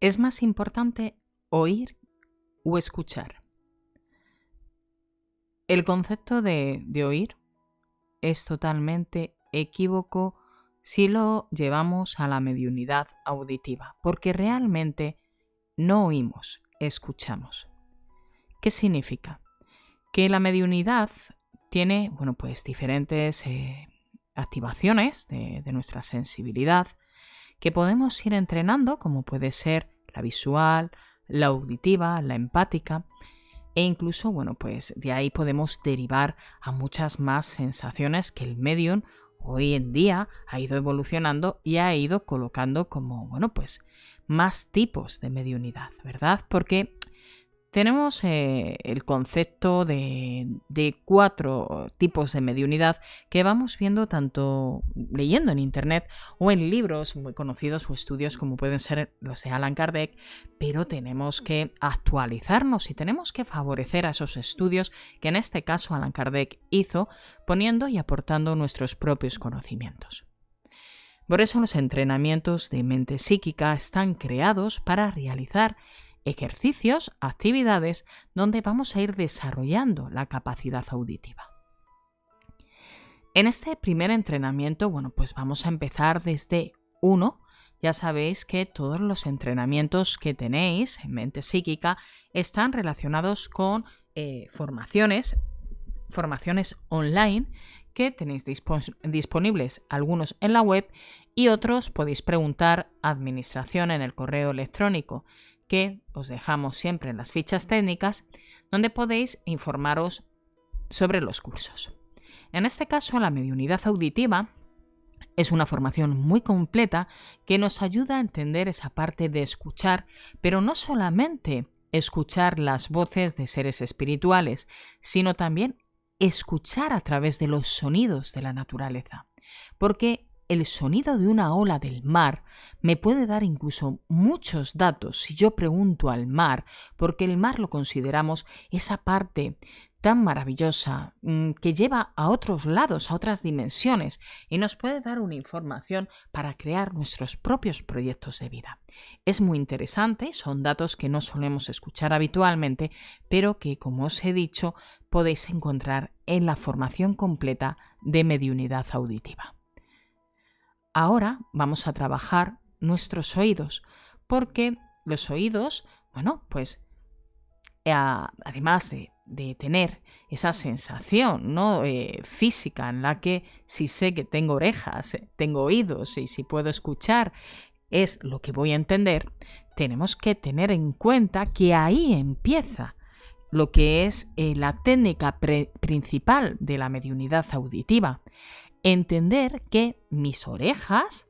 ¿Es más importante oír o escuchar? El concepto de oír es totalmente equívoco si lo llevamos a la mediunidad auditiva, porque realmente no oímos, escuchamos. ¿Qué significa? Que la mediunidad tiene, pues diferentes activaciones de nuestra sensibilidad que podemos ir entrenando, como puede ser la visual, la auditiva, la empática, e incluso, pues de ahí podemos derivar a muchas más sensaciones que el medium hoy en día ha ido evolucionando y ha ido colocando como, pues más tipos de mediunidad, ¿verdad? Porque tenemos el concepto de 4 tipos de mediunidad que vamos viendo tanto leyendo en internet o en libros muy conocidos o estudios como pueden ser los de Allan Kardec, pero tenemos que actualizarnos y tenemos que favorecer a esos estudios que en este caso Allan Kardec hizo poniendo y aportando nuestros propios conocimientos. Por eso los entrenamientos de mente psíquica están creados para realizar ejercicios, actividades donde vamos a ir desarrollando la capacidad auditiva. En este primer entrenamiento, pues vamos a empezar desde 1. Ya sabéis que todos los entrenamientos que tenéis en mente psíquica están relacionados con formaciones online que tenéis disponibles, algunos en la web y otros podéis preguntar a administración en el correo electrónico que os dejamos siempre en las fichas técnicas, donde podéis informaros sobre los cursos. En este caso, la mediunidad auditiva es una formación muy completa que nos ayuda a entender esa parte de escuchar, pero no solamente escuchar las voces de seres espirituales, sino también escuchar a través de los sonidos de la naturaleza. Porque el sonido de una ola del mar me puede dar incluso muchos datos si yo pregunto al mar, porque el mar lo consideramos esa parte tan maravillosa que lleva a otros lados, a otras dimensiones, y nos puede dar una información para crear nuestros propios proyectos de vida. Es muy interesante, son datos que no solemos escuchar habitualmente, pero que, como os he dicho, podéis encontrar en la formación completa de mediunidad auditiva. Ahora vamos a trabajar nuestros oídos, porque los oídos, además de tener esa sensación física en la que si sé que tengo orejas, tengo oídos y si puedo escuchar es lo que voy a entender, tenemos que tener en cuenta que ahí empieza lo que es la técnica principal de la mediunidad auditiva. Entender que mis orejas,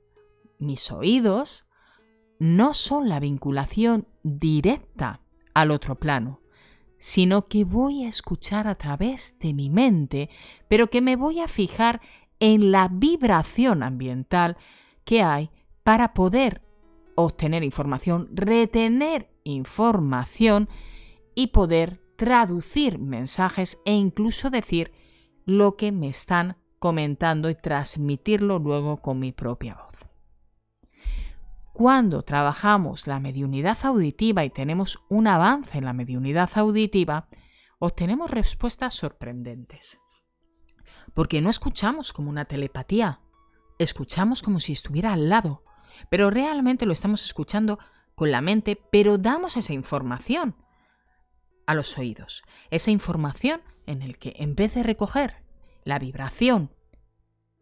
mis oídos, no son la vinculación directa al otro plano, sino que voy a escuchar a través de mi mente, pero que me voy a fijar en la vibración ambiental que hay para poder obtener información, retener información y poder traducir mensajes e incluso decir lo que me están comentando y transmitirlo luego con mi propia voz. Cuando trabajamos la mediunidad auditiva y tenemos un avance en la mediunidad auditiva, obtenemos respuestas sorprendentes. Porque no escuchamos como una telepatía, escuchamos como si estuviera al lado, pero realmente lo estamos escuchando con la mente, pero damos esa información a los oídos. Esa información en el que en vez de recoger la vibración,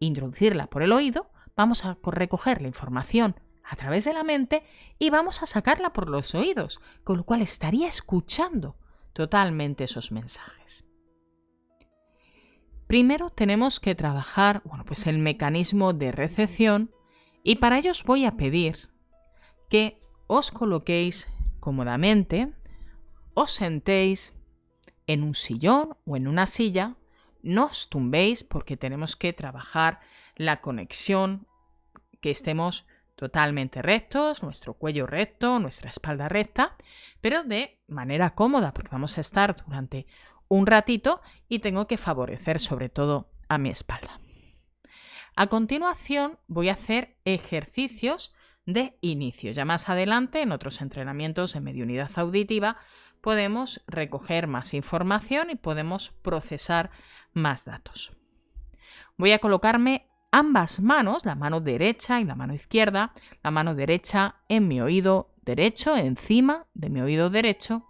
introducirla por el oído, vamos a recoger la información a través de la mente y vamos a sacarla por los oídos, con lo cual estaría escuchando totalmente esos mensajes. Primero tenemos que trabajar el mecanismo de recepción y para ello os voy a pedir que os coloquéis cómodamente, os sentéis en un sillón o en una silla. No os tumbéis porque tenemos que trabajar la conexión, que estemos totalmente rectos, nuestro cuello recto, nuestra espalda recta, pero de manera cómoda porque vamos a estar durante un ratito y tengo que favorecer sobre todo a mi espalda. A continuación voy a hacer ejercicios de inicio. Ya más adelante, en otros entrenamientos de mediunidad auditiva, podemos recoger más información y podemos procesar más datos. Voy a colocarme ambas manos, la mano derecha y la mano izquierda, la mano derecha en mi oído derecho, encima de mi oído derecho,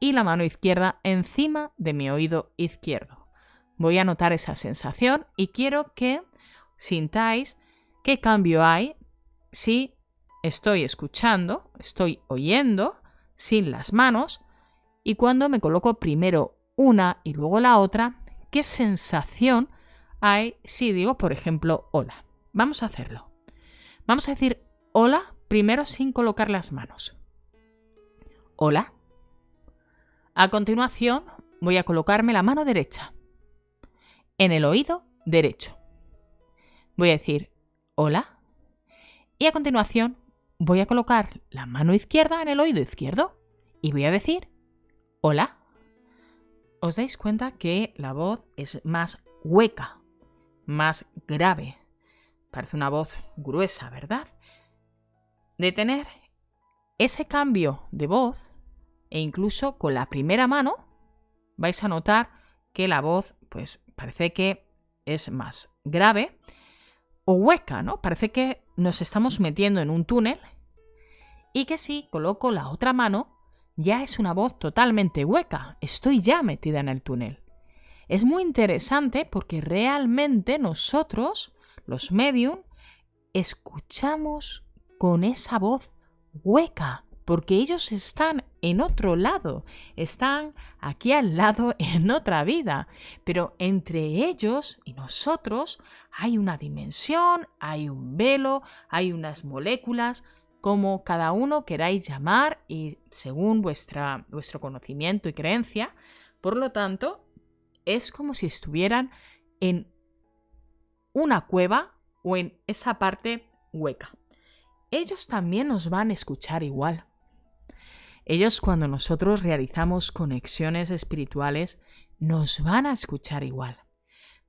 y la mano izquierda encima de mi oído izquierdo. Voy a notar esa sensación y quiero que sintáis qué cambio hay si estoy escuchando, estoy oyendo sin las manos, y cuando me coloco primero una y luego la otra, qué sensación hay si digo, por ejemplo, hola. Vamos a hacerlo. Vamos a decir hola primero sin colocar las manos. Hola. A continuación voy a colocarme la mano derecha en el oído derecho. Voy a decir hola. Y a continuación voy a colocar la mano izquierda en el oído izquierdo y voy a decir hola. ¿Os dais cuenta que la voz es más hueca, más grave? Parece una voz gruesa, ¿verdad? De tener ese cambio de voz, e incluso con la primera mano vais a notar que la voz pues parece que es más grave o hueca, ¿no? Parece que nos estamos metiendo en un túnel, y que si coloco la otra mano ya es una voz totalmente hueca, estoy ya metida en el túnel. Es muy interesante porque realmente nosotros, los medium, escuchamos con esa voz hueca, porque ellos están en otro lado, están aquí al lado en otra vida, pero entre ellos y nosotros hay una dimensión, hay un velo, hay unas moléculas, como cada uno queráis llamar y según vuestro conocimiento y creencia. Por lo tanto, es como si estuvieran en una cueva o en esa parte hueca. Ellos también nos van a escuchar igual. Ellos, cuando nosotros realizamos conexiones espirituales, nos van a escuchar igual.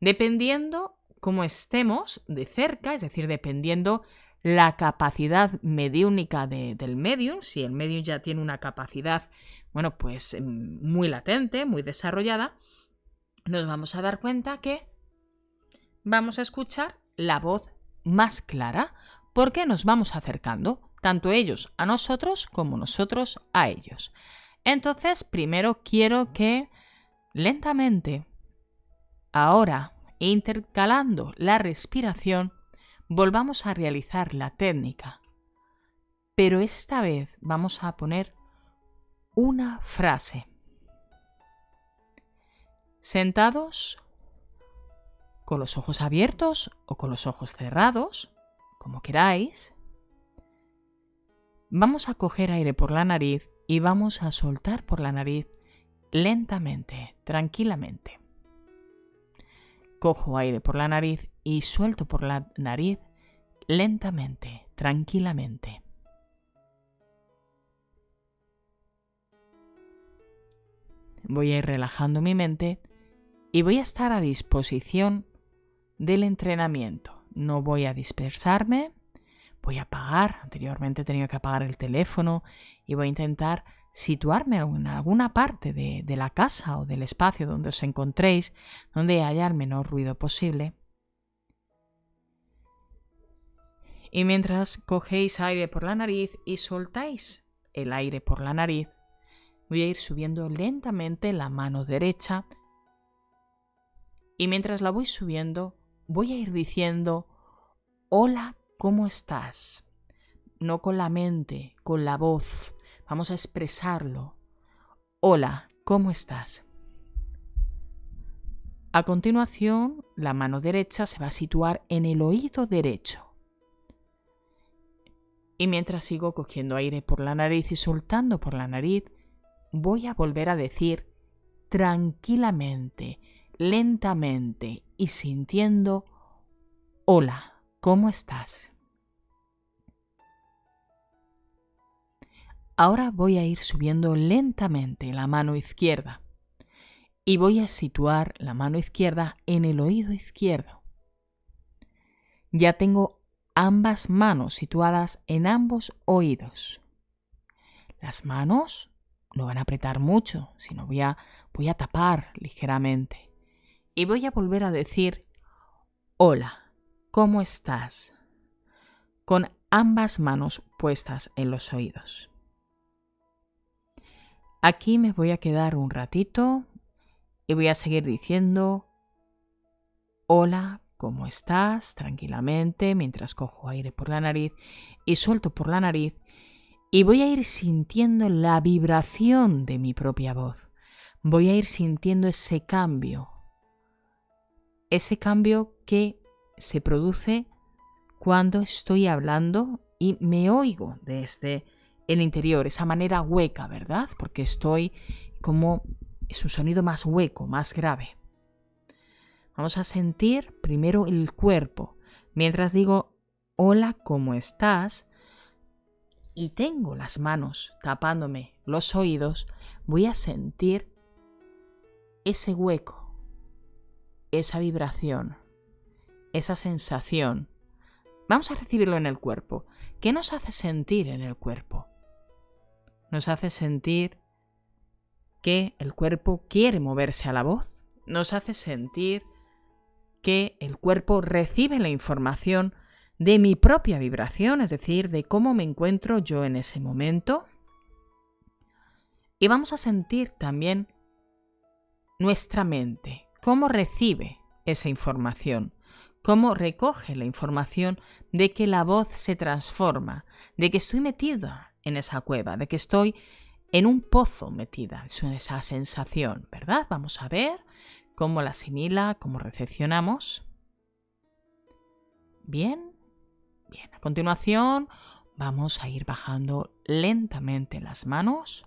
Dependiendo cómo estemos de cerca, es decir, dependiendo la capacidad mediúnica del medium, si el medium ya tiene una capacidad, bueno, pues muy latente, muy desarrollada, nos vamos a dar cuenta que vamos a escuchar la voz más clara porque nos vamos acercando, tanto ellos a nosotros como nosotros a ellos. Entonces, primero quiero que lentamente, ahora intercalando la respiración, volvamos a realizar la técnica. Pero esta vez vamos a poner una frase. Sentados, con los ojos abiertos o con los ojos cerrados, como queráis, vamos a coger aire por la nariz y vamos a soltar por la nariz lentamente, tranquilamente. Cojo aire por la nariz y suelto por la nariz lentamente, tranquilamente. Voy a ir relajando mi mente y voy a estar a disposición del entrenamiento. No voy a dispersarme, voy a apagar. Anteriormente he tenido que apagar el teléfono y voy a intentar situarme en alguna parte de la casa o del espacio donde os encontréis, donde haya el menor ruido posible. Y mientras cogéis aire por la nariz y soltáis el aire por la nariz, voy a ir subiendo lentamente la mano derecha y mientras la voy subiendo voy a ir diciendo hola, ¿cómo estás? No con la mente, con la voz. Vamos a expresarlo. Hola, ¿cómo estás? A continuación, la mano derecha se va a situar en el oído derecho. Y mientras sigo cogiendo aire por la nariz y soltando por la nariz, voy a volver a decir tranquilamente, lentamente y sintiendo hola, ¿cómo estás? Ahora voy a ir subiendo lentamente la mano izquierda y voy a situar la mano izquierda en el oído izquierdo. Ya tengo ambas manos situadas en ambos oídos. Las manos no van a apretar mucho, sino voy a tapar ligeramente. Y voy a volver a decir, hola, ¿cómo estás? Con ambas manos puestas en los oídos. Aquí me voy a quedar un ratito y voy a seguir diciendo, hola, ¿cómo estás? Tranquilamente, mientras cojo aire por la nariz y suelto por la nariz. Y voy a ir sintiendo la vibración de mi propia voz. Voy a ir sintiendo ese cambio que se produce cuando estoy hablando y me oigo desde el interior, esa manera hueca, ¿verdad? Porque estoy como, es un sonido más hueco, más grave. Vamos a sentir primero el cuerpo. Mientras digo, hola, ¿cómo estás? Y tengo las manos tapándome los oídos, voy a sentir ese hueco, esa vibración, esa sensación. Vamos a recibirlo en el cuerpo. ¿Qué nos hace sentir en el cuerpo? Nos hace sentir que el cuerpo quiere moverse a la voz. Nos hace sentir que el cuerpo recibe la información de mi propia vibración, es decir, de cómo me encuentro yo en ese momento. Y vamos a sentir también nuestra mente, cómo recibe esa información, cómo recoge la información de que la voz se transforma, de que estoy metida en esa cueva, de que estoy en un pozo metida. Es esa sensación, ¿verdad? Vamos a ver cómo la asimila, cómo recepcionamos. Bien. Bien, a continuación vamos a ir bajando lentamente las manos.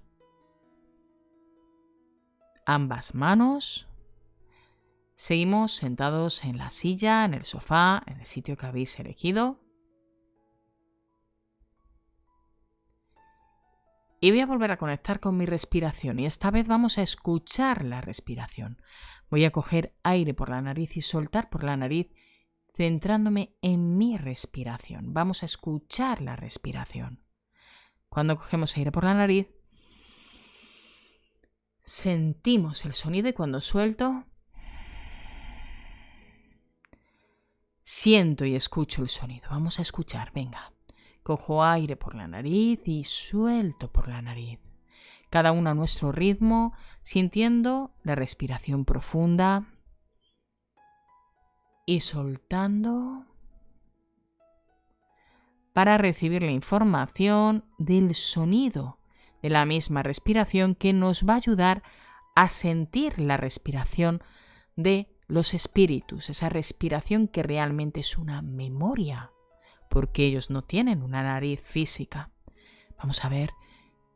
Ambas manos. Seguimos sentados en la silla, en el sofá, en el sitio que habéis elegido. Y voy a volver a conectar con mi respiración y esta vez vamos a escuchar la respiración. Voy a coger aire por la nariz y soltar por la nariz, centrándome en mi respiración. Vamos a escuchar la respiración. Cuando cogemos aire por la nariz, sentimos el sonido y cuando suelto, siento y escucho el sonido. Vamos a escuchar, venga. Cojo aire por la nariz y suelto por la nariz. Cada uno a nuestro ritmo, sintiendo la respiración profunda. Y soltando para recibir la información del sonido de la misma respiración que nos va a ayudar a sentir la respiración de los espíritus, esa respiración que realmente es una memoria, porque ellos no tienen una nariz física. Vamos a ver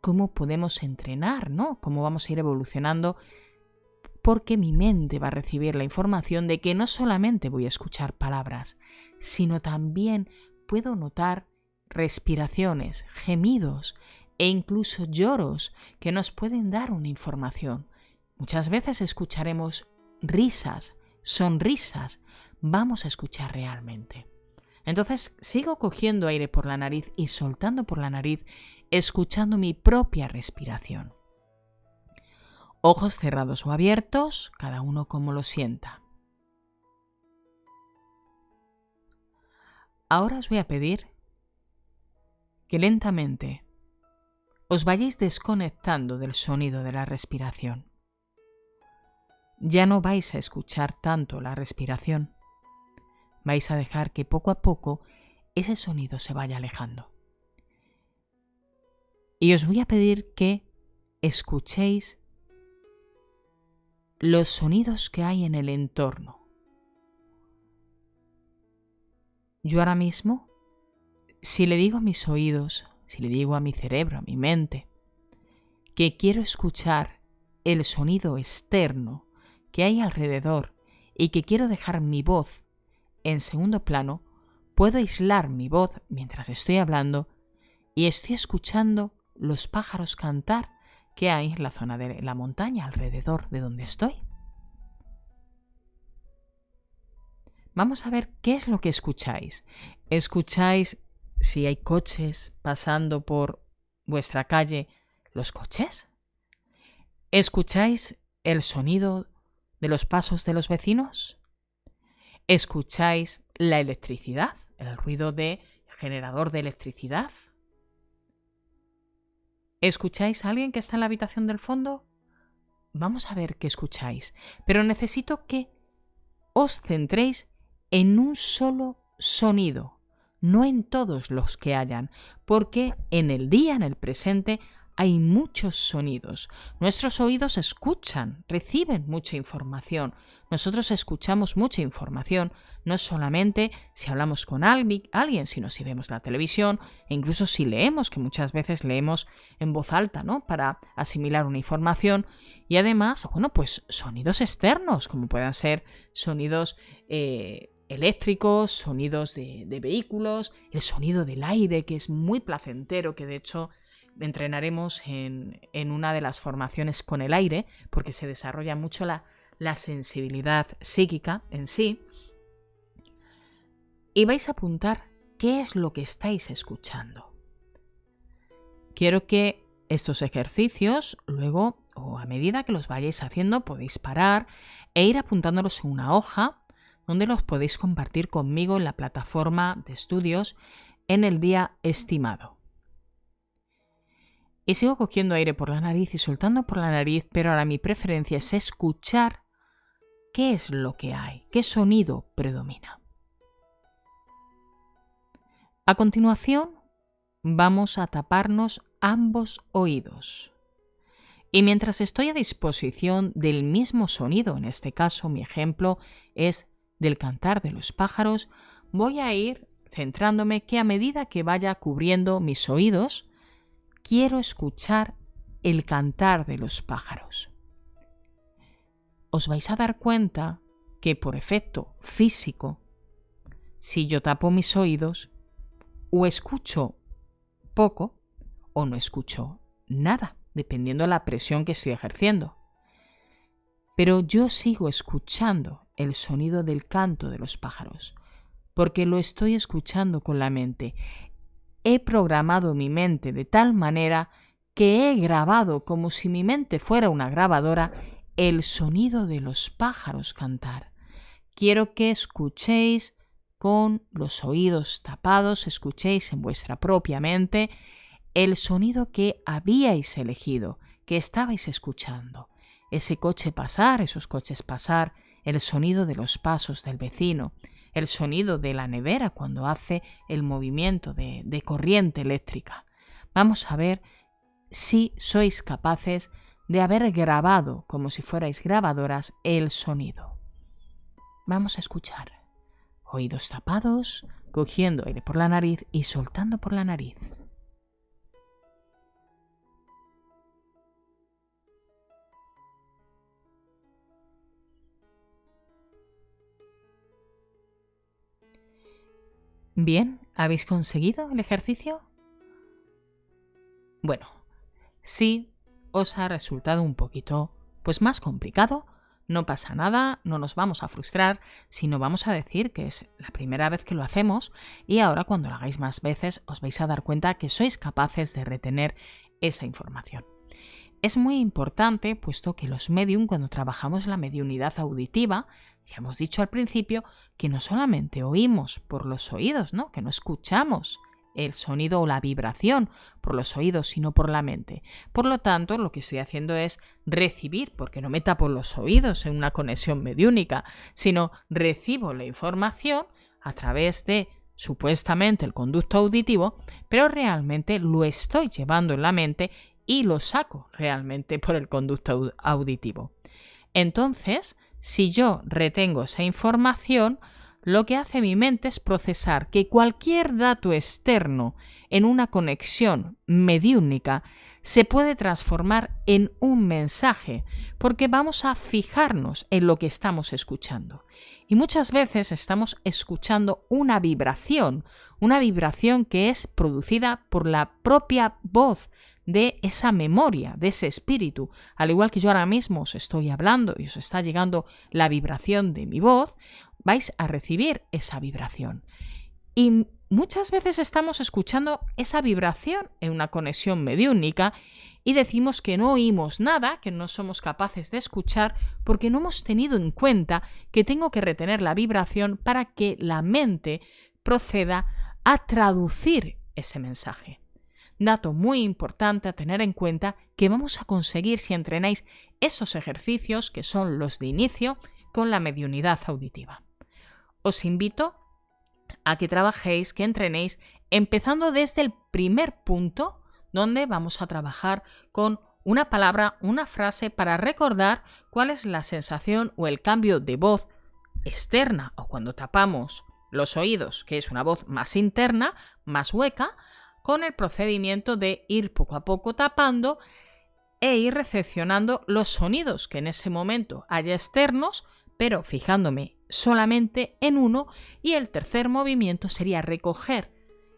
cómo podemos entrenar, ¿no? Cómo vamos a ir evolucionando, porque mi mente va a recibir la información de que no solamente voy a escuchar palabras, sino también puedo notar respiraciones, gemidos e incluso lloros que nos pueden dar una información. Muchas veces escucharemos risas, sonrisas, vamos a escuchar realmente. Entonces sigo cogiendo aire por la nariz y soltando por la nariz, escuchando mi propia respiración. Ojos cerrados o abiertos, cada uno como lo sienta. Ahora os voy a pedir que lentamente os vayáis desconectando del sonido de la respiración. Ya no vais a escuchar tanto la respiración. Vais a dejar que poco a poco ese sonido se vaya alejando. Y os voy a pedir que escuchéis los sonidos que hay en el entorno. Yo ahora mismo, si le digo a mis oídos, si le digo a mi cerebro, a mi mente, que quiero escuchar el sonido externo que hay alrededor y que quiero dejar mi voz en segundo plano, puedo aislar mi voz mientras estoy hablando y estoy escuchando los pájaros cantar que hay en la zona de la montaña alrededor de donde estoy. Vamos a ver qué es lo que escucháis. ¿Escucháis si hay coches pasando por vuestra calle, los coches? ¿Escucháis el sonido de los pasos de los vecinos? ¿Escucháis la electricidad, el ruido del generador de electricidad? ¿Escucháis a alguien que está en la habitación del fondo? Vamos a ver qué escucháis, pero necesito que os centréis en un solo sonido, no en todos los que hayan, porque en el día, en el presente, hay muchos sonidos. Nuestros oídos escuchan, reciben mucha información. Nosotros escuchamos mucha información, no solamente si hablamos con alguien, sino si vemos la televisión e incluso si leemos, que muchas veces leemos en voz alta, ¿no? Para asimilar una información. Y además, pues sonidos externos, como puedan ser sonidos eléctricos, sonidos de vehículos, el sonido del aire, que es muy placentero, que de hecho entrenaremos en una de las formaciones con el aire, porque se desarrolla mucho la sensibilidad psíquica en sí. Y vais a apuntar qué es lo que estáis escuchando. Quiero que estos ejercicios luego, o a medida que los vayáis haciendo, podéis parar e ir apuntándolos en una hoja donde los podéis compartir conmigo en la plataforma de estudios en el día estimado. Y sigo cogiendo aire por la nariz y soltando por la nariz, pero ahora mi preferencia es escuchar qué es lo que hay, qué sonido predomina. A continuación, vamos a taparnos ambos oídos. Y mientras estoy a disposición del mismo sonido, en este caso mi ejemplo es del cantar de los pájaros, voy a ir centrándome que a medida que vaya cubriendo mis oídos, quiero escuchar el cantar de los pájaros. Os vais a dar cuenta que por efecto físico, si yo tapo mis oídos, o escucho poco o no escucho nada, dependiendo de la presión que estoy ejerciendo. Pero yo sigo escuchando el sonido del canto de los pájaros, porque lo estoy escuchando con la mente. He programado mi mente de tal manera que he grabado, como si mi mente fuera una grabadora, el sonido de los pájaros cantar. Quiero que escuchéis con los oídos tapados, escuchéis en vuestra propia mente el sonido que habíais elegido, que estabais escuchando. Ese coche pasar, esos coches pasar, el sonido de los pasos del vecino, el sonido de la nevera cuando hace el movimiento de corriente eléctrica. Vamos a ver si sois capaces de haber grabado, como si fuerais grabadoras, el sonido. Vamos a escuchar. Oídos tapados, cogiendo aire por la nariz y soltando por la nariz. Bien, ¿habéis conseguido el ejercicio? Bueno, si os ha resultado un poquito más complicado, no pasa nada, no nos vamos a frustrar, sino vamos a decir que es la primera vez que lo hacemos y ahora cuando lo hagáis más veces os vais a dar cuenta que sois capaces de retener esa información. Es muy importante, puesto que los medium, cuando trabajamos la mediunidad auditiva, ya hemos dicho al principio que no solamente oímos por los oídos, ¿no? Que no escuchamos el sonido o la vibración por los oídos, sino por la mente. Por lo tanto, lo que estoy haciendo es recibir, porque no me tapo los oídos en una conexión mediúnica, sino recibo la información a través de supuestamente el conducto auditivo, pero realmente lo estoy llevando en la mente y lo saco realmente por el conducto auditivo. Entonces, si yo retengo esa información, lo que hace mi mente es procesar que cualquier dato externo en una conexión mediúnica se puede transformar en un mensaje, porque vamos a fijarnos en lo que estamos escuchando. Y muchas veces estamos escuchando una vibración que es producida por la propia voz de esa memoria, de ese espíritu. Al igual que yo ahora mismo os estoy hablando y os está llegando la vibración de mi voz, vais a recibir esa vibración. Y muchas veces estamos escuchando esa vibración en una conexión mediúnica y decimos que no oímos nada, que no somos capaces de escuchar, porque no hemos tenido en cuenta que tengo que retener la vibración para que la mente proceda a traducir ese mensaje. Dato muy importante a tener en cuenta que vamos a conseguir si entrenáis esos ejercicios, que son los de inicio, con la mediunidad auditiva. Os invito a que trabajéis, que entrenéis, empezando desde el primer punto, donde vamos a trabajar con una palabra, una frase, para recordar cuál es la sensación o el cambio de voz externa, o cuando tapamos los oídos, que es una voz más interna, más hueca, con el procedimiento de ir poco a poco tapando e ir recepcionando los sonidos que en ese momento haya externos, pero fijándome solamente en uno, y el tercer movimiento sería recoger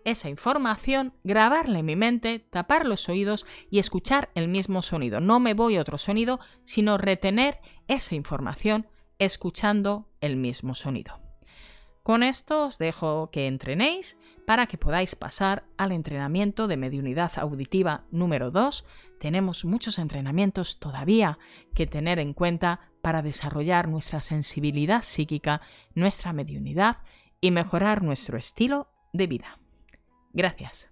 esa información, grabarla en mi mente, tapar los oídos y escuchar el mismo sonido. No me voy a otro sonido, sino retener esa información escuchando el mismo sonido. Con esto os dejo que entrenéis para que podáis pasar al entrenamiento de mediunidad auditiva número 2. Tenemos muchos entrenamientos todavía que tener en cuenta para desarrollar nuestra sensibilidad psíquica, nuestra mediunidad y mejorar nuestro estilo de vida. Gracias.